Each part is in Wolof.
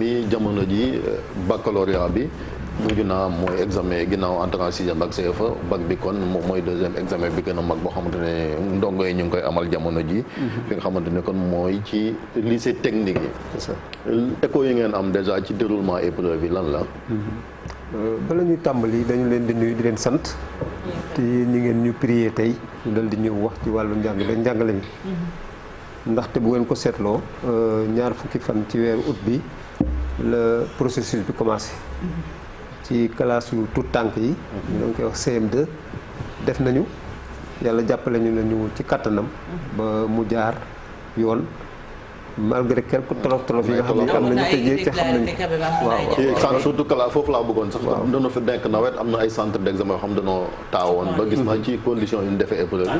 mi jamono ji baccalauréat bi mujj naa mooy examen ginnaaw entrée en sixième ak CFA bac bi kon moom mooy deuxième examen bi gën a mag boo xamante ne ndongo yi ñu ngi koy amal jamono ji fi nga xamante ne kon mooy ci lycée technique yi. c'est ça écho yi ngeen am déjà ci déroulement épreuve yi lan la. bala ñuy tàmbali dañu leen di nuyu di leen sant te ñi ngeen ñu prier tey ñu dal di ñëw wax ci wàllu njàngale mi ndaxte bu ngeen ko seetloo ñaar fukki fan ci weeru août bi le processus bi commencé ci classe yu tout tànk yi ñu doon koy wax CM2 def nañu yàlla jàppale ñu nañu ci kattanam ba mu jaar yoon malgré quelques tolof yi nga xam ne am nañu te xam nañu waaw ci centre surtout classe foofu laa bëggoon sax am dana fi nekk nawet am na ay centre d'examen yoo xam dañoo taawoon ba gis naa ci condition yu ñu defee épreuve bi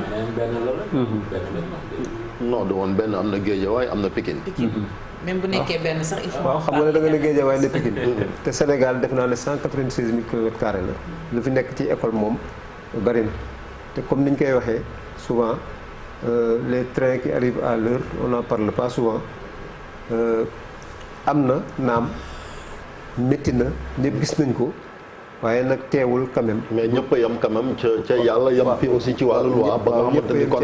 non du woon benn am na Guédiawaye am na Pikine même bu nekkee benn sax il faut. waaw xam nga ne da nga ne Guédiawaye ne Pikine te Sénégal def naa ne 196 000 kilomètres carrés la lu fi nekk ci école moom bari na te comme ni ñu koy waxee souvent les trains qui arrivent à l'heure on n'en parle pas souvent am na naam métti na ñëpp gis nañ ko waaye nag teewul quand même. mais ñëpp a yam quand même ca yàlla yam fi aussi ci wàllu loi ba nga xamante ni kon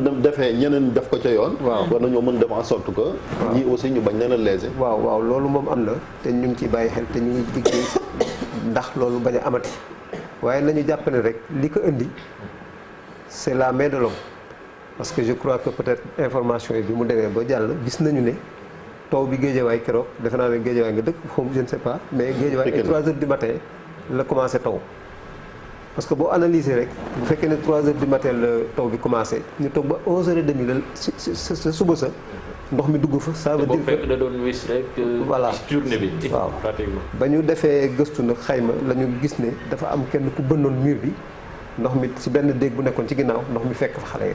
nan defee ñeneen def ko ca yoon. waaw war nañoo mën def en sorte que. ñii aussi ñu bañ leen a léser. waaw loolu moom am na te ñu ngi ciy bàyyi xel te ñu ngi liggéey ndax loolu bañ a amati waaye nañu jàpp ne rek li ko indi c'est la main de l'homme parce que je crois que peut-être information yi bi mu demee ba jàll gis nañu ne. taw bi Guédiawaye keroog defe naa ne Guédiawaye nga dëkk xaw je ne sais pas mais Guédiawaye ay 3 heures du matin la commencé taw parce que boo analyser rek bu fekkee ne 3 heures du matin la taw bi commencé ñu toog ba 11h30 la sa suba sa ndox mi dugg fa ça veut dire que da doon wis rek voilà journée bi waaw pratiquement ba ñu defee gëstu nag xayma la ñu gis ne dafa am kenn ku bënnoon mur bi ndox mi ci benn déeg bu nekkoon ci ginnaaw ndox mi fekk fa xale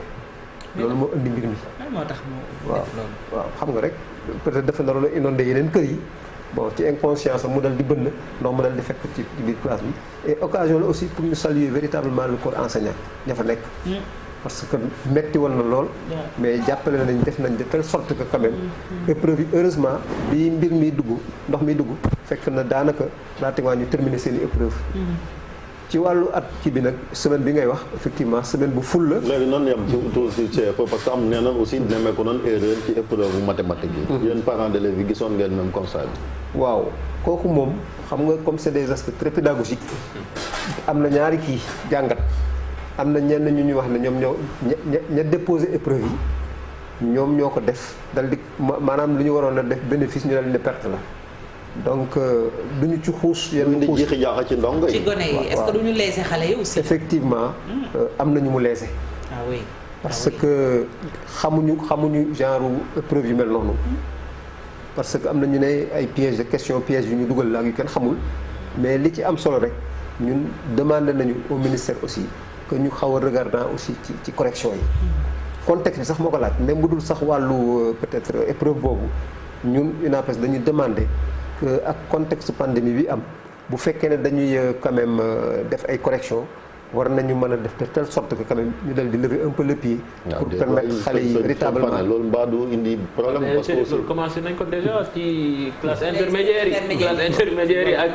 yi loolu moo indi mbir mi moo tax mu def loolu waaw xam nga rek peut-être dafa naroon a inondé yeneen kër yi bon ci inconscience mu dal di bënn ndox mu dal di fekk ci biir classe bi et occasion la aussi pour ñu saluer véritablement le corps enseignant ña fa nekk parce que metti woon na lool mais jàppale nañ def nañ de telle sorte que quand même épreuve yi heureusement bi mbir mi dugg ndox mi dugg fekk na daanaka pratiquement ñu terminer seen i épreuve ci wàllu at ci bi nag semaine bi ngay wax effectivement semaine bu ful la. léegi noonu yam ci CFA parce que am nee nañ aussi nemmeeku nañ erreur ci épreuve mathématique yi. yéen parents d'élèves yi gisoon ngeen même constat bi. waaw kooku moom xam nga comme c'est des aspects très pédagogiques am na ñaari kii jàngat am na ñenn ñu wax ne ñoom ña déposé épreuve yi ñoom ñoo ko def dal di maanaam lu ñu waroon a def bénéfice ñu dal di perte la. donc duñu ci xuus yenn xuus di jaaxa ci ndongo yi. ci gone yi est-ce que duñu léser xale yi aussi. effectivement am na ñu mu léser. ah oui parce que xamuñu genre épreuve yu mel noonu. parce que am na ñu ne ay pièges de questions pièges yu ñu dugal la ak yu kenn xamul mais li ci am solo rek ñun demandé nañu au ministère aussi que ñu xaw a regardant aussi ci correction yi. contexte bi sax moo ko laaj même bu dul sax wàllu peut-être épreuve boobu ñun UNAPES dañuy demander. ak contexte pandémie bi am bu fekkee ne dañuy quand même def ay corrections war nañu mën a def de telle sorte que quand même ñu dal di lever un peu le pied. pour permettre xale yi véritablement loolu mbaa du indi problème. parce que loolu commencé nañ ko déjà ci classe intermédiaire yi ak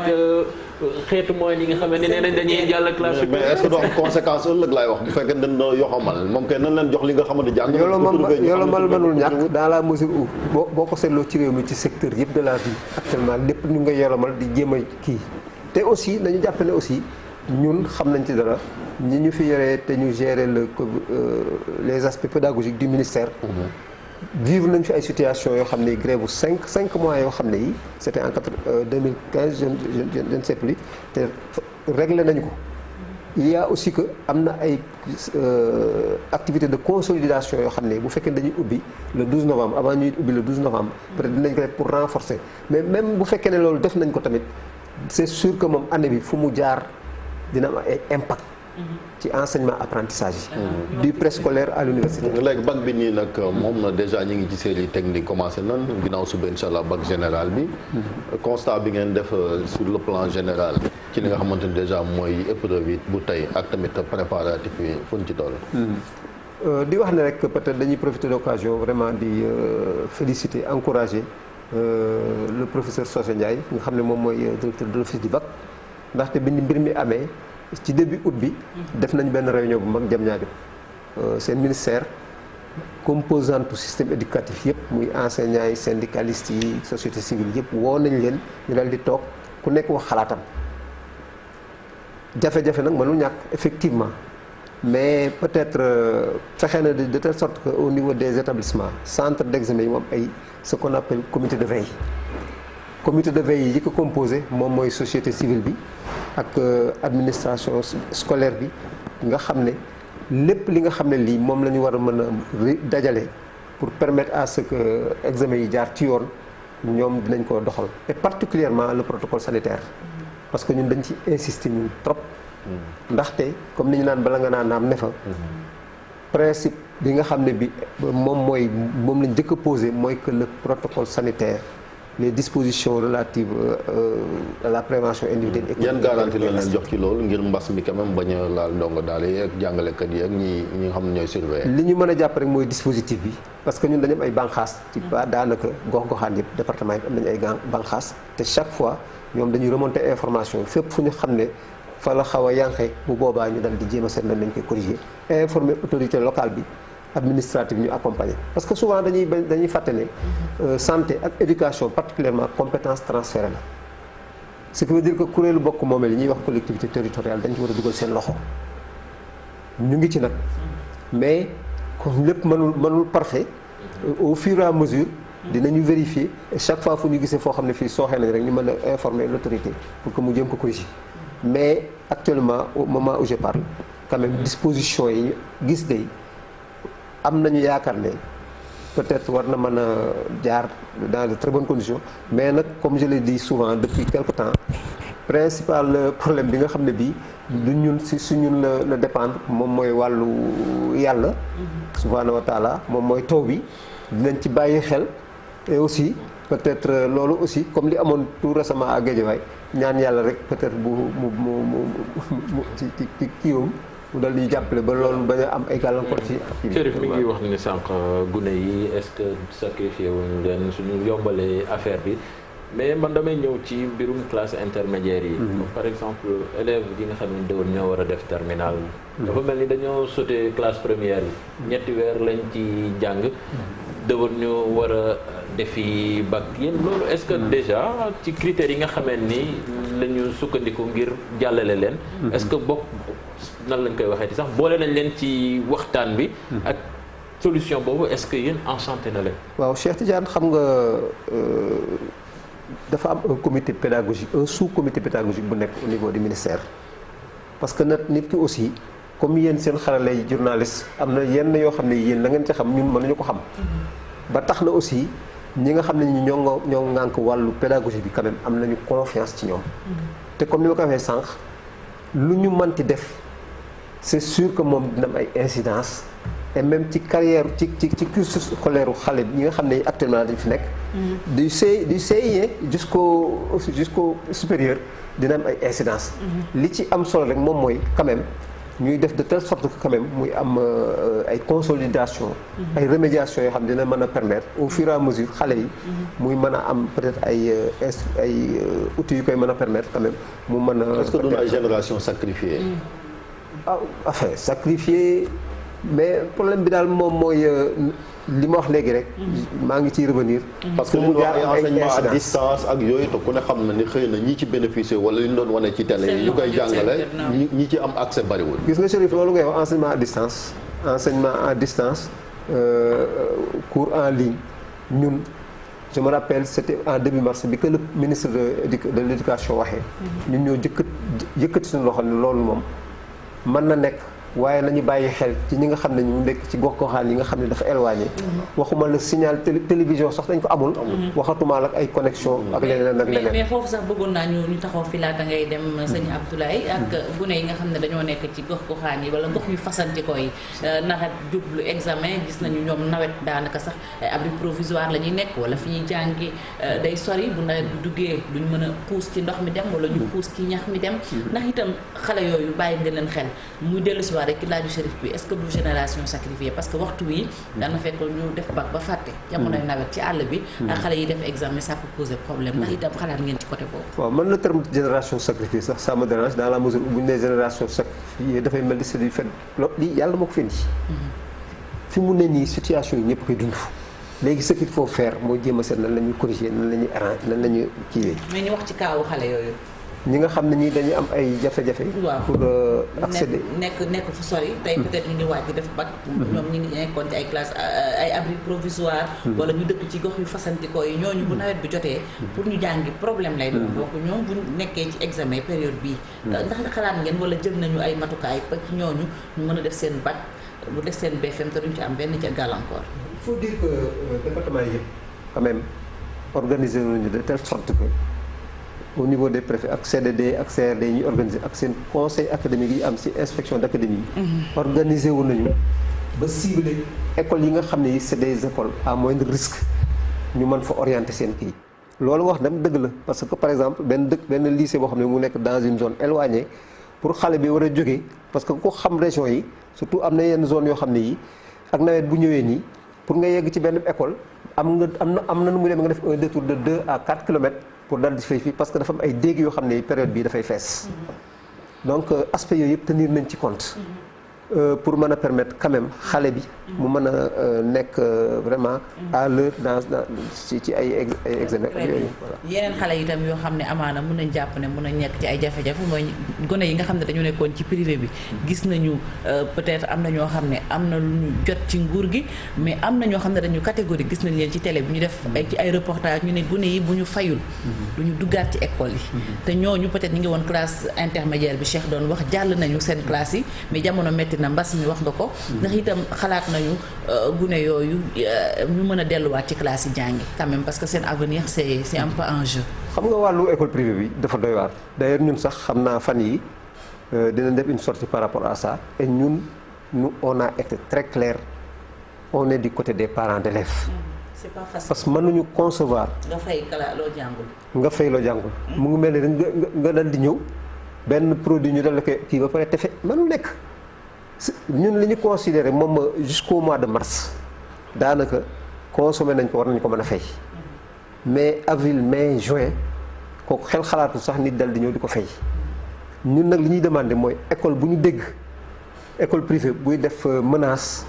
xeetu mooy yi nga xam ne nee nañ dañuy jàll classe. mais est-ce que du am conséquence ëllëg laay wax bu fekkee dañ doon yoxamal moom kay nan leen jox li nga xamante jàng. yoolu mal mënul ñàkk dans la mesure où boo ko seetloo ci réew mi ci secteur yëpp de la vie actuellement lépp ñu nga yolomal di jéem a kii te aussi nañu jàpp ne aussi ñun xam nañ ci dara ñi ñu fi yoree te ñu gérer les aspects pédagogiques du ministère. vivre nañ fi ay situations yoo xam ne grève bu 5 mois yoo xam ne yi c'était en 2015 je ne sais plus te réglé nañu ko. il y a aussi que am na ay activités de consolidation yoo xam ne bu fekkee dañuy ubbi le 12 novembre avant ñuy ubbi le 12 novembre. peut-être dinañ ko def pour renforcer mais même bu fekkee ne loolu def nañ ko tamit c'est sûr que moom année bi fu mu jaar. dina am ay impact ci enseignement apprentissage yi du préscolaire à l'université léegi bac bi nii nag moom na déjà ñu ngi ci série technique commencé nan ginnaaw suba insha allah bac général bi constat bi ngeen def sur le plan général ci li nga xamante ni déjà mooy épreuve yi bu tey ak tamit préparatif yi fuñ ci toll di wax ne rek peut-être dañuy profiter d'occasion vraiment di féliciter encourager le professeur Socé Ndiaye nga xam ne moom mooy directeur de l'office du bac ndaxte bi mbir mi amee ci début août bi def nañ benn réunion bu mag Diamniadio seen ministère composante système éducatif yëpp muy enseignants yi syndicalistes yi société civile yëpp woo nañ leen ñu dal di toog ku nekk wax xalaatam jafe-jafe nag mënul ñàkk effectivement mais peut-être fexe na de telle sorte que au niveau des établissements centre d'examen yi moom ay ce qu'on appelle comité de veille yi ko composé moom mooy société civile bi ak administration scolaire bi nga xam ne lépp li nga xam ne lii moom la ñu war a mën a dajale pour permettre à ce que examen yi jaar ci yoon ñoom dinañ ko doxal et particulièrement le protocole sanitaire parce que ñun dañ ci insister ñun trop ndaxte comme ni ñu naan bala nga naan naam ne fa principe bi nga xam ne bi moom lañ njëkk a posé mooy que le protocole sanitaire les dispositions relatives à la prévention individuelle et yan garantie la leen jox ci loolu ngir mbas mi quand même bañ a laal ndongo daal yi ak jàngalekat yi ak ñi nga xam ne ñooy surveiller li ñu mën a jàpp rek mooy dispositif bi parce que ñun dañu am ay banqaas ci ba daanaka gox-goxaan yëpp département yi am nañu ay banqaas te chaque fois ñoom dañuy remonter information fépp fu ñu xam ne fa la xaw a yànqee bu boobaa ñu dal di jéem a seet nañ lañ koy corriger informer autorité locale bi administrative ñu accompagner parce que souvent dañuy fàtte ne santé ak éducation particulièrement compétence transférée la ce qui veut dire que kuréelu bokk moomeel yi ñuy wax collectivité territoriale dañ ci war a dugal seen loxo ñu ngi ci nag mais comme lépp mënul parfait au fur et à mesure dinañu vérifier et chaque fois fu ñu gisee foo xam ne fii sooxee nañ rek ñu mën a informer l'autorité pour que mu jëm ko corriger mais actuellement au moment où je parle quand même disposition yi gis day am nañu yaakaar ne peut-être war na mën a jaar dans de très bonnes conditions mais nag comme je l'ai dit souvent depuis quelque temps principal problème bi nga xam ne bii du ñun si ñun la dépendre moom mooy wàllu yàlla subhaanahu wa taala moom mooy taw bi dinañ ci bàyyi xel et aussi peut-être loolu aussi comme li amoon tout récemment à Guédiawaye ñaan yàlla rek peut-être mu ci kiiwam mu dal di jàppale ba loolu bañ a am ay gàllankoor ci Chérif mi ngi wax ni sànq gune yi est-ce que sacrifié wuñu leen suñu yombalee affaire bi mais man damay ñëw ci mbirum classe intermédiaire yi par exemple élèves yi nga xam ne déwoon ñoo war a def terminal dafa mel ni dañoo sauté classe première yi ñetti weer lañ ci jàng déwoon ñu war a defi bac yéen loolu est-ce que déjà ci critères yi nga xamee ni la ñu sukkandiku ngir jàllale leen est-ce que bokk nan lañ koy waxee ci sax boole nañ leen ci waxtaan bi ak solution boobu est-ce que yéen enchanté na leen waaw Cheikh Tidiane xam nga dafa am un comité pédagogique un sous-comité pédagogique bu nekk au niveau du ministère parce que nag nit ki aussi comme yéen seen xarala yi journaliste am na yenn yoo xam ne yéen la ngeen ci xam ñun mënuñu ko xam ba tax na aussi ñi nga xam ne ñoo ngànk wàllu pédagogie bi quand même am nañu confiance ci ñoom te comme ni ma ko waxee sànq lu ñu mënti def c'est sûr que moom dina am ay incidence et même ci carrière ci cursus scolaire xale ñi nga xam ne actuellement dañ fi nekk du CI jusqu'au supérieur dina am ay incidence li ci am solo rek moom mooy quand même ñuy def de telle sorte que quand même muy am ay consolidation ay remédiation yoo xam ne dina mën a permettre au fur et à mesure xale yi muy mën a am peut-être ay outils yu koy mën a permettre quand même mu mën a est-ce que du ay génération sacrifiée enfin sacrifié mais problème bi daal moom mooy li ma wax léegi rek maa ngi ciy revenir parce que li ñu wax enseignement à distance ak yooyu te ku ne xam na ni xëy na ñi ci bénéficier wala li ñu doon wane ci télé yi ñu koy jàngale ñi ci am accès bariwul gis nga Chérif loolu ngay wax enseignement à distance cours en ligne ñun je me rappelle c'était en début mars bi que le ministre de l'éducation waxee ñun ñoo yëkkati suñu loxo ne loolu moom mën na nekk waaye nañu bàyyi xel ci ñi nga xam ne ñu nekk ci gox-goxaan yi nga xam ne dafa éloigné waxuma la signal télévision sax dañ ko amul waxatumaal ak ay connexion ak leneen ak leneen mais foofu sax bëggoon naa ñu taxaw fi laata ngay dem sëñ Abdoulaye ak gune yi nga xam ne dañoo nekk ci gox-goxaan yi wala gox yu fasanti ko yi nawet jublu examen gis nañu ñoom nawet daanaka sax ay abri provisoire la ñuy nekk wala fi ñuy jàngi day sori bu nawet duggee duñ mën a puus ci ndox mi dem wala ñu puus ci ñax mi dem ndax itam xale yooyu bàyyi nga leen xel muy dellu si dellusiwaat rek ki laaju Chérif bi est-ce que du génération sacrifiée parce que waxtu wi dana fekk ñu def bac ba fàtte jamonoy nawet ci àll bi ak xale yi def examen ça peut poser problème ndax itam xalaat ngeen ci côté boobu. waaw man le terme génération sacrifiée sax ça me dérange dans la mesure où bu ñu nee génération sacrifiée dafay mel ni c'est du fait lii yàlla moo ko fi indi. fi mu ne nii situation yi ñëpp koy dund. léegi ce qu'il faut faire mooy jéem a seet nan la ñuy corriger nan la ñuy arranger nan la ñuy kiiwee. mais ñu wax ci kaawu xale yooyu. ñi nga xam ne ñii dañuy am ay jafe-jafe. pour accéder nekk fu sori. tey peut-être ñu ngi waaj di def bac. ñoom ñi ngi nekkoon ci ay classe ay abri provisoire. wala ñu dëkk ci gox yu fasantikoo yi ñooñu bu nawet bi jotee. pour ñu jàngi problème lay doon. donc ñoom bu nekkee ci examen période bii. ndax xalaat ngeen wala jël nañu ay matukaay ba ci ñooñu ñu mën a def seen bac bu def seen BFM te duñ ci am benn ca gàllankoor. il faut dire que département yi yëpp quand même organisé nañu de telle sorte que au niveau des préfets ak CDD ak CRD ñuy organisé ak seen conseil académique yi am ci inspection d'académie yi organisé wu nañu ba ciblé écoles yi nga xam ne yi c'est des écoles à moindre risque ñu mën fa orienter seen kii loolu wax dem dëgg la parce que par exemple benn lycée boo xam ne mu nekk dans une zone éloignée pour xale bi war a jógee parce que ku xam région yi surtout am na yenn zone yoo xam ne yi ak nawet bu ñëwee nii pour nga yegg ci benn école am na nu muy dem nga def un détour de 2 à 4 kilomètres pour dal di fay fii parce que dafa am ay déeg yoo xam ne période bii dafay fees donc aspect yooyu yëpp tenir nañ ci compte pour mën a permettre quand même xale bi mu mën a nekk vraiment à l'heure ci ay examen yooyu voilà. yeneen xale yi itam yoo xam ne amaana mën nañ jàpp ne mën nañ nekk ci ay jafe-jafe mooy gone yi nga xam ne dañu nekkoon ci privé bi gis nañu peut-être am na ñoo xam ne am na lu ñu jot ci nguur gi mais am na ñoo xam ne dañu catégorie gis nañ leen ci télé bi ñu def ci ay reportage ñu ne gone yi bu ñu fayul du ñu duggaat ci école yi te ñooñu peut-être ñu ngi woon classe intermédiaire bi Cheikh doon wax jàll nañu seen classe yi mais jamono metti na mbas mi wax nga ko ndax itam xalaat nañu gune yooyu ñu mën a delluwaat ci classe yi jàngi quand même parce que seen avenir c'est un peu en jeu. xam nga wàllu école privée bi dafa doy waar d'ailleurs ñun sax xam naa fan yi dinañ def une sortie par rapport à ça et ñun on a été très clair on est du côté des parents d'élèves. c'est pas facile parce que mënuñu concevoir. nga fay loo jàngul. nga fay loo jàngul. mu ngi mel ni nga dal di ñëw benn produit ñu dal la koy kii ba pare te fe mënul nekk. ñun li ñu considéré moom jusqu'au mois de mars daanaka consommé nañ ko war nañ ko mën a fay mais avril mai juin kooku xel xalaatu sax nit dal di ñëw di ko fay ñun nag li ñuy demandé mooy école bu ñu dégg école privée buy def menace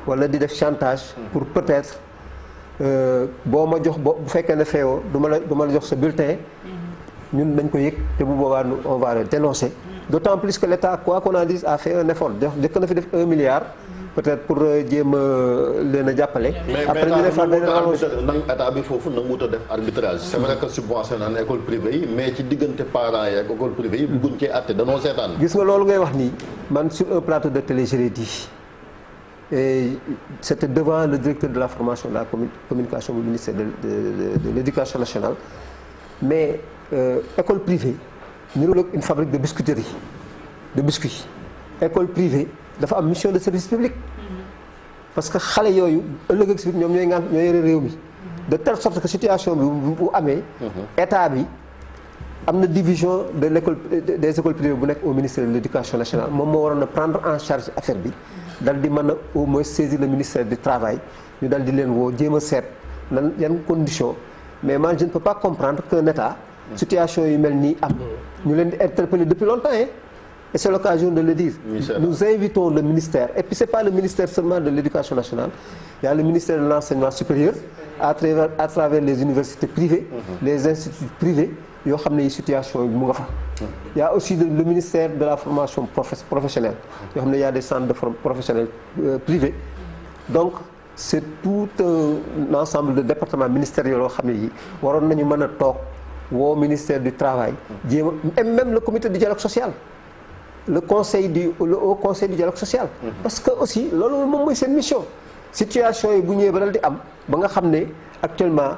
wala di def chantage pour peut-être boo ma jox bu fekkee ne feewoo du ma la jox sa bulletin ñun dañ ko yëg te bu boobaa on va le dénoncer. D'autant plus que l'État, quoi qu'on en dise, a fait un effort. Jëkk na fi def 1 milliard peut-être pour jéem a leen a jàppale. après ñu defaat benn état bi foofu na muut a def arbitrage. c'est vrai que subventionné na école privée yi mais ci diggante parents yi ak école privée yi bëgguñ cee àtte danoo seetaan. gis nga loolu ngay wax nii man sur un plateau de télé je l'ai dit et c'était devant le directeur de la formation de la communication du ministère de l'éducation nationale mais école privée. ñu ngi une fabrique de biscuiterie de biscuits école privée dafa am mission de service public parce que xale yooyu ëllëg ak si ñoom ñooy yore réew mi de telle sorte que situation bi bu amee état bi am na division de l'école des écoles privées bu nekk au ministère de l'éducation nationale moom moo waroon a prendre en charge affaire bi dal di mën a au moins saisir le ministère du travail ñu dal di leen woo jéem a seet lan yan conditions mais man je ne peux pas comprendre qu'un état situation yu mel nii am ñu leen di interpeller depuis longtemps et c'est l'occasion de le dire. Nous invitons le ministère et puis c'est pas le ministère seulement de l'éducation nationale il y a le ministère de l'enseignement supérieur à travers les universités privées les instituts privés yoo xam ne situation yi mu nga fa il y a aussi le ministère de la formation professionnelle yoo xam ne il y a des centres de formation professionnelle privés donc c'est tout un ensemble de départements ministériels yoo xam ne yi waroon nañu mën a toog woo ministère du travail jéem a même le comité du dialogue social le haut conseil du dialogue social parce que aussi loolu moom mooy seen mission situation yi bu ñëwee ba dal di am ba nga xam ne actuellement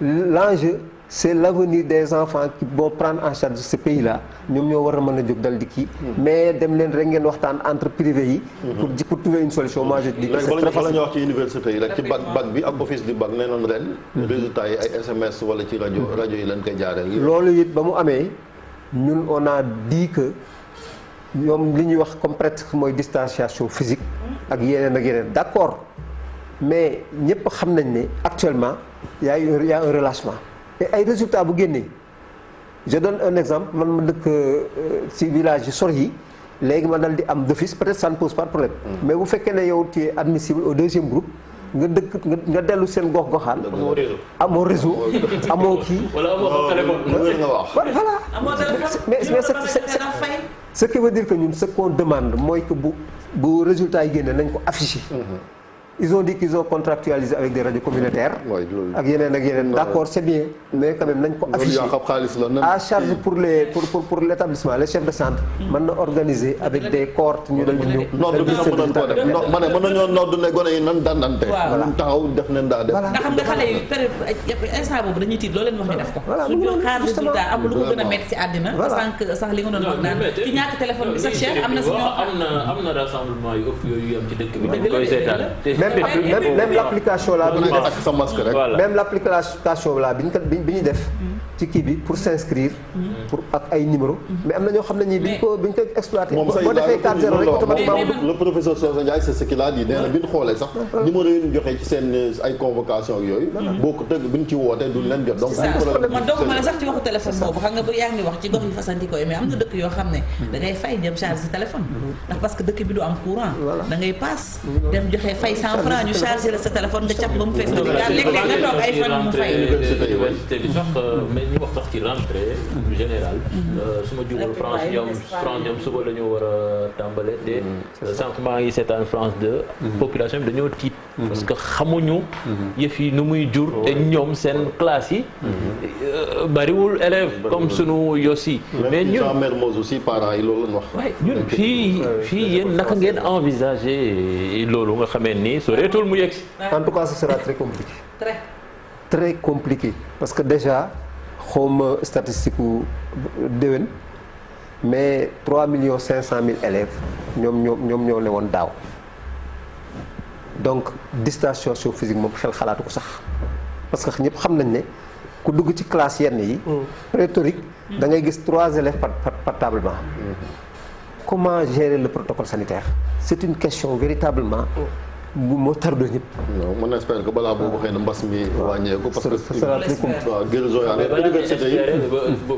l'enjeu c'est l'avenir des enfants qui vont prendre en charge ce pays là ñoom ñoo war a mën a jóg dal di kii mais dem leen rek ngeen waxtaan entre privé yi pour trouver une solution moi je dis que c'est très facile. la ñu wax ci université yi rek ci bac bi ak office du bac nee noon ren résultats yi ay SMS wala ci rajo yi leen koy jaareel. loolu it ba mu amee ñun on a dit que ñoom li ñuy wax comme presque mooy distanciation physique ak yeneen d'accord mais ñëpp xam nañ ne actuellement y a un relâchement et ay résultats bu génnee je donne un exemple man ma dëkk ci village yu sori yi léegi ma dal di am d'office peut-être ça ne pose pas de problème mais bu fekkee ne yow tu es admissible au deuxième groupe nga nga dellu seen gox-goxaan. amoo réseau amoo kii. wala amoo téléphone nga wax. voilà amoo téléphone mais ce qui veut dire que ñun ce qu'on demande mooy que bu résultat yi génne nañ ko afficher. Ils ont dit qu'ils ont contractualisé avec des radios communautaires. ak yeneen d'accord c'est bien mais quand même nañ ko afficher à charge pour l'établissement les chefs de centre. mën na organiser avec des cohortes ñu dal di ñëw. nodd bi sax mën nañ koo def ma ne mën nañoo nodd ne gone yi nan dandante. voilà taxaw def nañ daa def. nga xam nga xale yi période instant boobu dañuy tiit loo leen wax ñu def ko. suñu xaar résultat am lu ko gën a metti ci àddina. sax li nga doon wax naan ci ñàkk téléphone bi sax cher am na si ñoo am na rassemblement yu ëpp yooyu am ci dëkk bi dañ koy seetaan. même l'application là bi ñu def ak sa masque rek. même l'application là bi ñu def ci kii bi pour s'inscrire pour ak ay numéro mais am na ñoo xam ne ñii bi ñu ko exploité boo defee 4-0 rek automatiquement le professeur Sosa Ndiaye c'est ce qu'il a dit nee na bi ñu xoolee sax numéro yi ñu joxee ci seen ay convocation ak yooyu boo ko tëgg bi ñu ci wootee duñ leen jot donc man donc ma la sax ci waxu téléphone boobu xam nga ba yaa ngi wax ci gox yi fasantikoo yi mais am na dëkk yoo xam ne da ngay fay dem charge sa téléphone ndax parce que dëkk bi du am courant da ngay paas dem joxe fay 100 francs ñu chargé la sa téléphone nga cap ba mu fees nga di léeg-léeg nga toog ay fan mu fay université bi sax mais ñu wax sax ci rentrée générale su ma jugul France ñoom suba la ñu war a tàmbale te sànq maa ngi seetaan France 2 population bi dañoo tiit parce que xamuñu yëf yi nu muy jur te ñoom seen classe yi bariwul élève comme sunu yossi mais ñun Mermoz aussi parents yi loolu lañ wax ñun fii yéen naka ngeen envisager loolu nga xamee ni soreetul mu yegsi en tout cas ce sera très compliqué très compliqué parce que déjà xawma statistique u déwén mais 3,5 millions élèves ñoom ñoo ne woon daaw donc distanciation physique moom xel xalaatu ko sax parce que ñëpp xam nañ ne ku dugg ci classe yenn yi rhétorique da ngay gis 3 élèves par table banc comment gérer le protocole sanitaire c'est une question véritablement moo tardé ñëpp. non on espère que balaa boobu xëy na mbas mi wàññeeku. parce que ça sera très compliqué. waaw guérison yaa université yi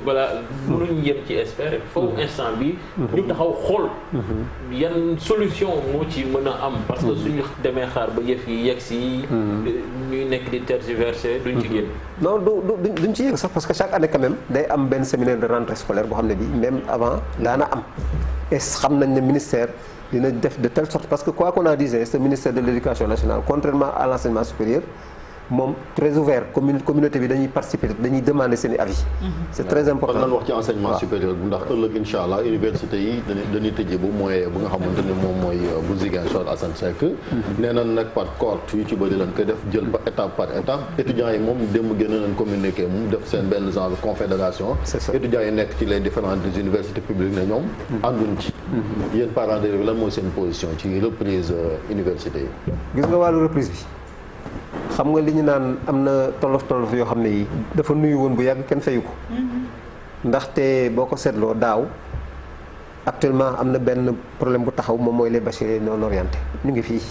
balaa mënuñ yem ci espérer foofu instant bi ñu taxaw xool yan solution moo ci mën a am parce que suñu demee xaar ba yëf yi yegg si ñuy nekk di tergiverser duñ ci génn. non duñ ci yegg sax parce que chaque année quand même day am benn séminaire de rentrée scolaire boo xam ne bii même avant daana am et xam nañ ne ministère dina def de telle sorte parce que quoi qu'on a dit ce ministère de l'éducation nationale contrairement à l'enseignement supérieur moom très ouvert communauté bi dañuy participer dañuy demander seen i avis. c'est très important kon lan wax ci enseignement supérieur bu ndax ëllëg incha allah université yi dañuy tëjee bu mooy bu nga xamante ni moom mooy bu Ziguinchor Assane Seck. nee nañ nag par cohorte yu ci bëri lañ koy def jël ba étape par étape étudiants yi moom démb génn nañ communiqué mu def seen benn genre confédération. c'est ça étudiants yi nekk ci les différentes universités publiques ne ñoom. ànduñ ci. yéen parents d'élèves lan mooy seen position ci reprise université yi. gis nga wàllu reprise bi. xam nga li ñu naan am na tolof yoo xam ne yi dafa nuyu woon bu yàgg kenn fayu ko ndaxte boo ko seetloo daaw actuellement am na benn problème bu taxaw moom mooy les bacheliers non orientés ñu ngi fii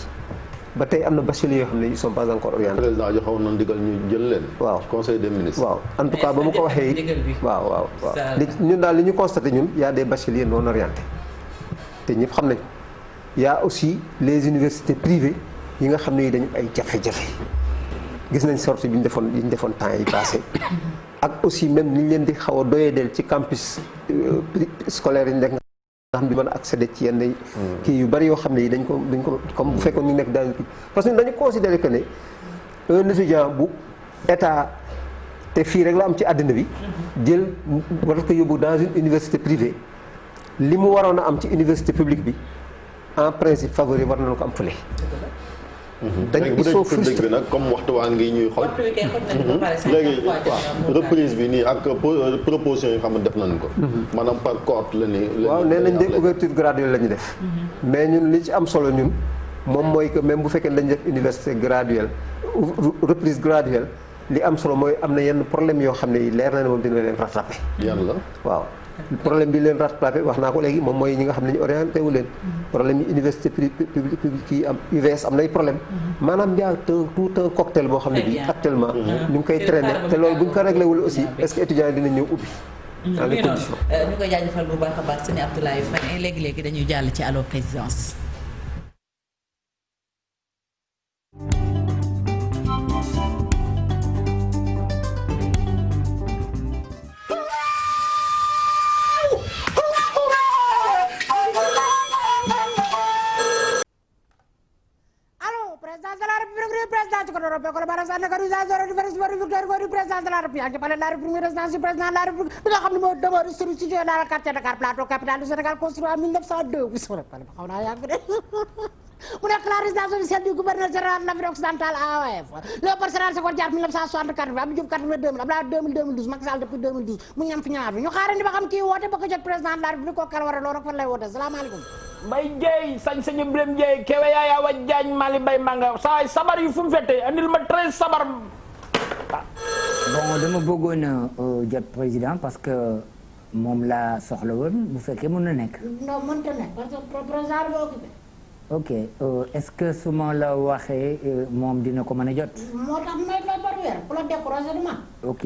ba tey am na bacheliers yoo xam ne ils sont pas encore orientés. président joxoon na ndigal ñu jël leen. waaw conseil des ministres. waaw en tout cas ba mu ko waxee it waaw li ñun daal li ñu constaté ñun y a des bacheliers non orientés te ñëpp xam nañ y a aussi les universités privées yi nga xam ne yi dañu ay jafe-jafe. gis nañ sortie bi ñu defoon temps yi passé ak aussi même ni ñu leen di xaw a doyedeel ci campus scolaire yi nekk nga xam ne mën a accéder ci yenn kii yu bari yoo xam ne yi dañ ko comme bu fekkoon ñu nekk dans parce que dañu considérer que ne un étudiant bu état te fii rek la am ci àddina bi jël war ko yóbbu dans une université privée li mu waroon a am ci université publique bi en principe favori war nañu ko am fële. dañu il faut frustré bi nag comme waxtu waa ngi ñuy xool léegi reprise bi nii ak proposition yi xam ne def nañu ko maanaam par cohorte la ni waaw nee nañ de ouverture graduelle la ñu def mais ñun li ci am solo ñun moom mooy que même bu fekkee dañu def université graduelle reprise graduelle li am solo mooy am na yenn problème yoo xam ne yi leer na ne moom dina leen rattraper yan la waaw problème bi leen rattrapé wax naa ko léegi moom mooy ñi nga xam ne ñu orienté wu leen. problème yi université publique kii am UVS am nay problème maanaam yaa tout un cocktail boo xam ne bii actuellement. ñu ngi koy traîner te loolu bu ñu ko réglé wul aussi est-ce que étudiants yi dinañ ñëw ubbi. dans les conditions ñu koy jaajëfal bu baax a baax sëñ Abdoulaye Fane léegi dañuy jàll ci Allo Présidence. président de la République ci palais de la République résidence du président de la République bi nga xam ne moo demeure situé dans le quartier Dakar Plateau capitale du Sénégal construit en 1902 bi xaw naa yàgg de mu nekk la résidence officielle du gouverneur général de l'Afrique occidentale AOF Léopold Sédar Senghor Diatta 1964 Abdou Diouf 82 Abdoulaye 2012 Macky Sall depuis 2012 mu ñam fi ñaar bi ñu xaarandi ba xam kii woote ba ko jot président de la République kooku kan war a loolu rek fan lay woote salaamaaleykum Mbay Jeey sañ-sañu Birame Jeey kewe yaaya wa jaañ Mali Mbay Manga saa sabar yu fu mu fete andil ma 13 sabar. Bon dama bëggoon jot président parce que moom laa soxla woon bu fekkee mën na nekk. non mënta nekk parce que président dafa occupé. ok est-ce que su ma la waxee moom dina ko mën a jot. moo tax may fay par weer pour la décourager du man. ok.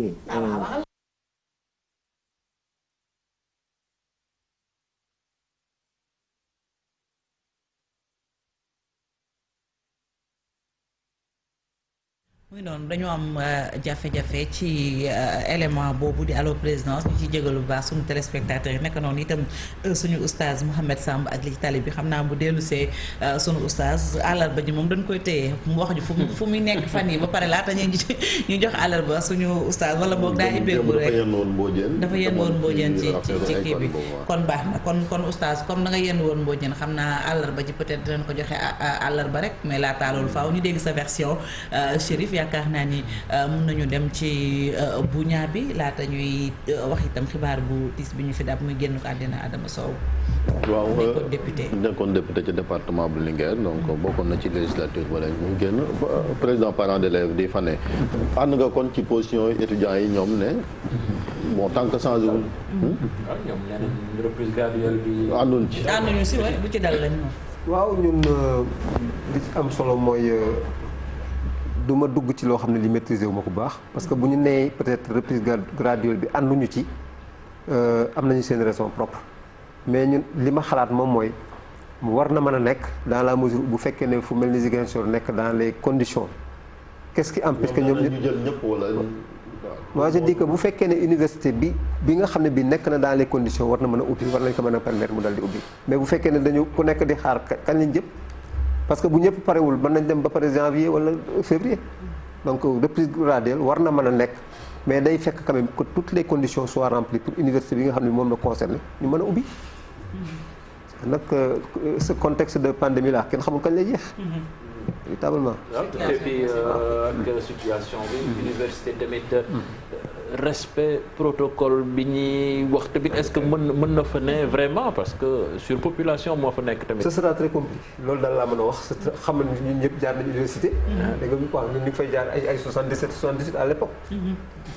muy noonu dañoo am jafe-jafe ci élément boobu di Allo Présidence ñu ciy jégalu bu baax suñu téléspectateurs yi nekk noonu itam suñu oustaz Mouhamed Samb ak li ci tali bi xam naa bu dellu see suñu oustaz àllarba ji moom dañ koy téye mu wax ju fu muy nekk fan yi ba pare laata ñu jox àllarba suñu oustaz wala boog daa ibbeeku rek dafa yenn woon Mbodiène ci kii bi kon baax na kon oustaz comme da nga yenn woon Mbodiène xam naa àllarba ji peut-être dinañ ko joxe àllarba rek mais laata loolu faaw ñu dégg sa version Chérif yaakaar naa ni mun nañu dem ci buña bi laata ñuy wax itam xibaar bu tiis bi ñu fi dab muy génn ko àddina Adama Sow. waaw nekkoon député ci département bu Linguère donc bokkoon na ci législature wala ñu génn président parent d'élève di fa ne ànd nga kon ci position étudiants yi ñoom ne bon tant que changé wul. ñoom nee nañ reprise graduelle bi. ànduñu si waaye bu ci dal lañ moom. waaw ñun li ci am solo mooy. du ma dugg ci loo xam ne li maîtriser wu ma ko baax parce que bu ñu nee peut-être reprise graduelle bi ànduñu ci am nañu seen raison propre mais ñun li ma xalaat moom mooy war na mën a nekk dans la mesure bu fekkee ne fu mel ni Ziguinchor nekk dans les conditions qu'est-ce qui empêche que ñoom ñëpp wala. moi je dis que bu fekkee ne université bi nga xam ne bi nekk na dans les conditions war na mën a ubbi war nañ ko mën a permettre mu dal di ubbi mais bu fekkee ne dañu ku nekk di xaar kañ lañ jëm. parce que bu ñëpp parewul mën nañ dem ba pare janvier wala février donc reprise graduelle war na mën a nekk mais day fekk quand même que toutes les conditions soient remplies pour université bi nga xam ne moom la concerné ñu mën a ubbi nag ce contexte de pandémie là kenn xamul kañ lay jeex véritablement et puis ak situation bi université tamit respect protocole bi ñuy wax tamit est-ce que mën na fa ne vraiment parce que surpopulation moo fa nekk tamit. ce sera très compliqué loolu daal laa mën a wax xam nañ ñun ñëpp jaar nañu université. dégg nga quoi ñun ñu ngi fay jaar ay 77 78 à l'époque.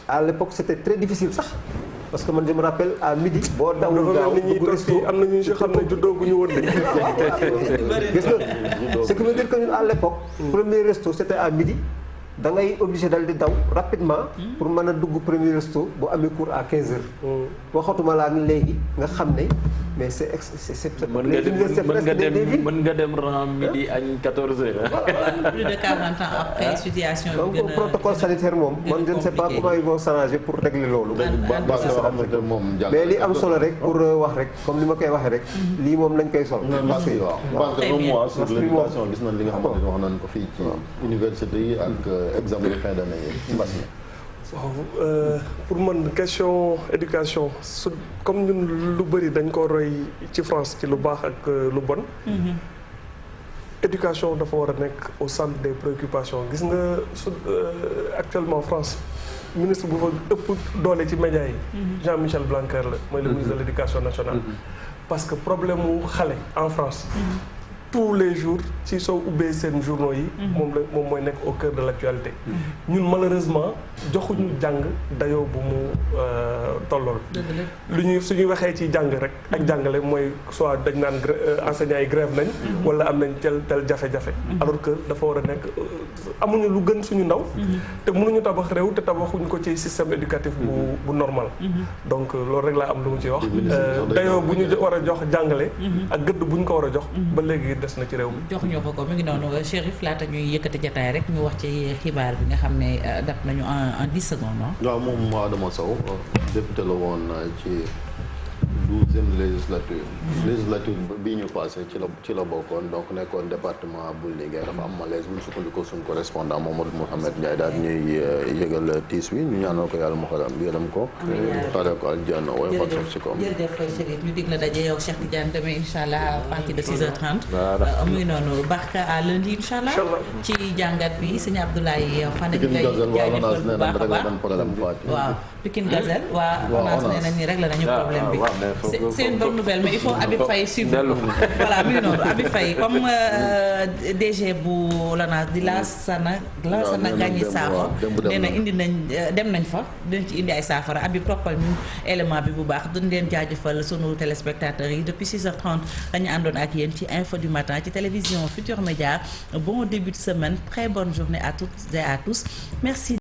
à l'époque c'était très difficile sax parce que man je me rappelle à midi. boo dawul gaaw dugg resto am na ñu si xam ne juddoo gu ñu woon de. gis nga ce qui veut dire que ñun à l'époque. premier resto c'était à midi. da ngay obligé dal di daw rapidement pour mën a dugg premier resto boo amee cours à 15 heures. waxatuma laa léegi nga xam ne mais c'est mën nga dem rang midi añ 14 heures. plus de 40 ans après situation bi donc protocole sanitaire moom man je ne sais pas comment ils vont s'arranger pour régler loolu. mais li am solo rek pour wax rek comme li ma koy waxee rek. lii moom lañ koy sol. parce que un mois sur l'éducation gis nañ li nga xamante ne wax nañ ko fii ci université yi ak examen de fin d'année yi mbas mi. waaw pour man question éducation su comme ñun lu bëri dañ ko roy ci France ci lu baax ak lu bon. éducation dafa war a nekk au centre des préoccupations gis nga su actuellement France ministre bu fa ëpp doole ci médias yi. Jean-Michel Blanquer la mooy le ministre de l'éducation nationale. parce que problème mu xale en France. tous les jours ci soo ubbee seen journaux yi. moom mooy nekk au cœur de l'actualité. ñun malheureusement joxuñu jàng dayoo bu mu tollool lu ñuy suñuy waxee ci jàng rek ak jàngale mooy soit dañ naan enseignants yi grève nañ wala am nañ tel jafe-jafe alors que dafa war a nekk amuñu lu gën suñu ndaw te mënuñu tabax réew te tabaxuñ ko ci système éducatif bu normal donc loolu rek laa am lu mu ci wax dayoo bu ñu war a jox jàngale ak gëdd bu ñu ko war a jox ba léegi des na ci réew mi jox ñoo ko mu ngi noonu Chérif laata ñuy yëkkati jataay rek ñu wax ci xibaar bi nga xam ne dab nañu en 10 secondes. waaw moom Adama Sow député la woon ci 12e législature bii ñu passé ci la bokkoon donc nekkoon département bu Linguère dafa am malaise bu ñu sukkandikoo suñu correspondant Mamadou Mouhamed Ndiaye daal ñuy yëgal tiis wi ñu ñaanal ko yàlla mu yërëm ko xaaree ko aljanna wooy fan sof si ko jërëjëf Chérif ñu dig la daje yow Cheikh Tidiane demain incha allah à partir de 6h30 muy noonu Barka à lundi incha allah ci jàngat bi sëñ Abdoulaye Fane ñu lay jaajëfal bu baax a baax waaw Pikine Gazelle waa ONAS nee nañ ni rek la nañu problème bi c'est une bonne nouvelle mais il faut Habib Faye suivre voilà muy noonu Habib Faye comme DG bu l'ONAS di Lansana Gagny Sakho nee na indi nañ dem nañ fa dinañ ci indi ay saafara Habib toppal ñu élément bi bu baax duñ leen jaajëfal sunu téléspectateurs yi depuis 6h30 dañu àndoon ak yéen ci info du matin ci télévision Futur Média bon début de semaine très bonne journée à toutes et à tous merci